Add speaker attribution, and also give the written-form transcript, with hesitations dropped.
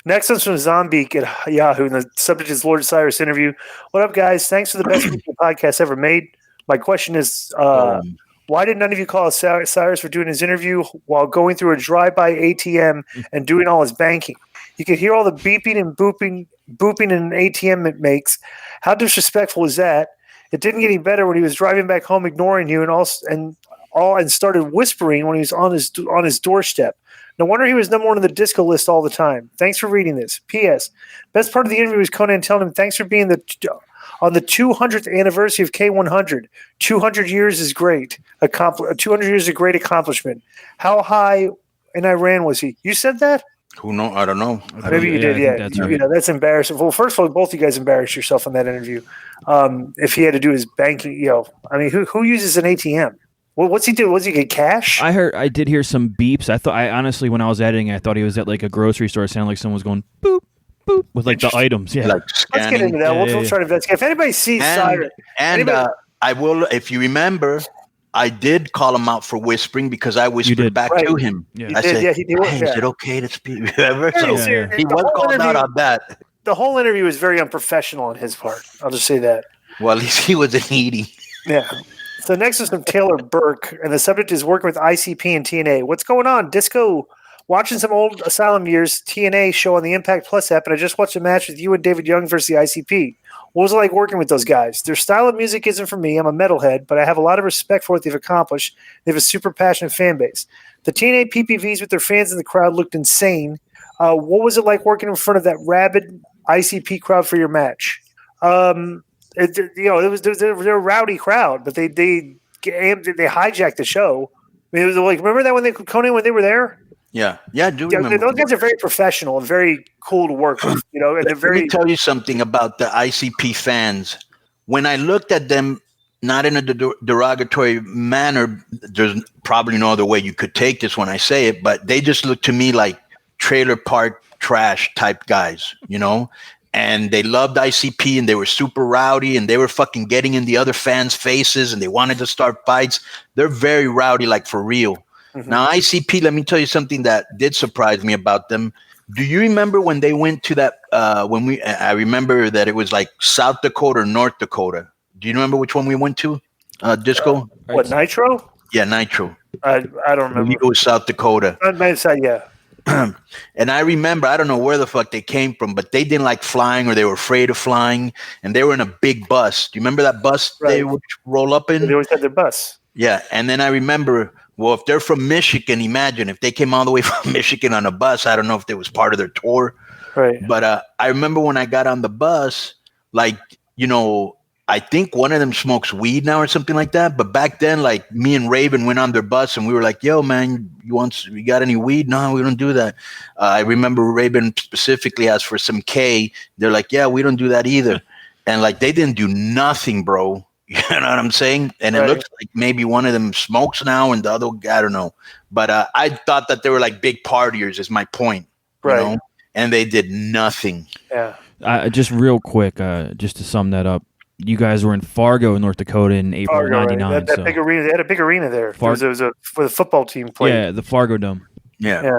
Speaker 1: Next one's from Zombie at Yahoo, and the subject is Lord Cyrus interview. What up, guys? Thanks for the best podcast ever made. My question is, why did none of you call Cyrus for doing his interview while going through a drive-by ATM and doing all his banking? You could hear all the beeping and booping in an ATM it makes. How disrespectful is that? It didn't get any better when he was driving back home, ignoring you, and started whispering when he was on his doorstep. No wonder he was number one on the disco list all the time. Thanks for reading this. P.S. Best part of the interview was Konnan telling him, thanks for being on the 200th anniversary of K100. 200 years is great. 200 years is a great accomplishment. How high in Iran was he? You said that?
Speaker 2: Who knows? I don't know.
Speaker 1: Maybe you did, yeah. That's, right. That's embarrassing. Well, first of all, both you guys embarrassed yourself in that interview. If he had to do his banking, who uses an ATM? Well, what's he do? Was he get cash?
Speaker 3: I did hear some beeps. I honestly, when I was editing, I thought he was at like a grocery store. It sounded like someone was going boop, boop with like the items. Yeah.
Speaker 2: Like
Speaker 1: let's get into that. We'll try to investigate. If anybody sees Cyrus.
Speaker 2: I will, if you remember, I did call him out for whispering because I whispered back to him.
Speaker 1: Yeah.
Speaker 2: I said,
Speaker 1: he did,
Speaker 2: is it okay to speak? Remember? So he was called out on that.
Speaker 1: The whole interview was very unprofessional on his part. I'll just say that.
Speaker 2: Well, at least he wasn't eating.
Speaker 1: Yeah. So next is from Taylor Burke, and the subject is working with ICP and TNA. What's going on? Disco, watching some old Asylum Years TNA show on the Impact Plus app, and I just watched a match with you and David Young versus the ICP. What was it like working with those guys? Their style of music isn't for me. I'm a metalhead, but I have a lot of respect for what they've accomplished. They have a super passionate fan base. The TNA PPVs with their fans in the crowd looked insane. What was it like working in front of that rabid ICP crowd for your match? They're a rowdy crowd, but they hijacked the show. I mean, it was like, remember that when they were there?
Speaker 2: Yeah, I do remember.
Speaker 1: Those guys are very professional and very cool to work with. And
Speaker 2: Let me tell you something about the ICP fans. When I looked at them, not in a derogatory manner, there's probably no other way you could take this when I say it, but they just look to me like trailer park trash type guys, And they loved ICP and they were super rowdy and they were fucking getting in the other fans' faces and they wanted to start fights. They're very rowdy, like for real. Mm-hmm. Now, ICP, let me tell you something that did surprise me about them. Do you remember when they went to that, I remember that it was like South Dakota or North Dakota. Do you remember which one we went to? Disco?
Speaker 1: What, Nitro?
Speaker 2: Yeah, Nitro.
Speaker 1: I don't remember.
Speaker 2: It was South Dakota.
Speaker 1: Yeah.
Speaker 2: And I remember, I don't know where the fuck they came from, but they didn't like flying or they were afraid of flying. And they were in a big bus. Do you remember that bus they would roll up in?
Speaker 1: They always had their bus.
Speaker 2: Yeah. And then I remember, well, if they're from Michigan, imagine if they came all the way from Michigan on a bus. I don't know if it was part of their tour.
Speaker 1: Right.
Speaker 2: But I remember when I got on the bus, like, I think one of them smokes weed now or something like that. But back then, like me and Raven went on their bus and we were like, yo, man, you got any weed? No, we don't do that. I remember Raven specifically asked for some K. They're like, yeah, we don't do that either. And like, they didn't do nothing, bro. You know what I'm saying? And it looks like maybe one of them smokes now and the other, I don't know. But I thought that they were like big partiers is my point.
Speaker 1: Right.
Speaker 2: And they did nothing.
Speaker 1: Yeah.
Speaker 3: Just real quick, just to sum that up. You guys were in Fargo, North Dakota in April of 99.
Speaker 1: Right. That big arena. They had a big arena there. It was for the football team played.
Speaker 3: Yeah, the Fargo Dome.
Speaker 2: Yeah.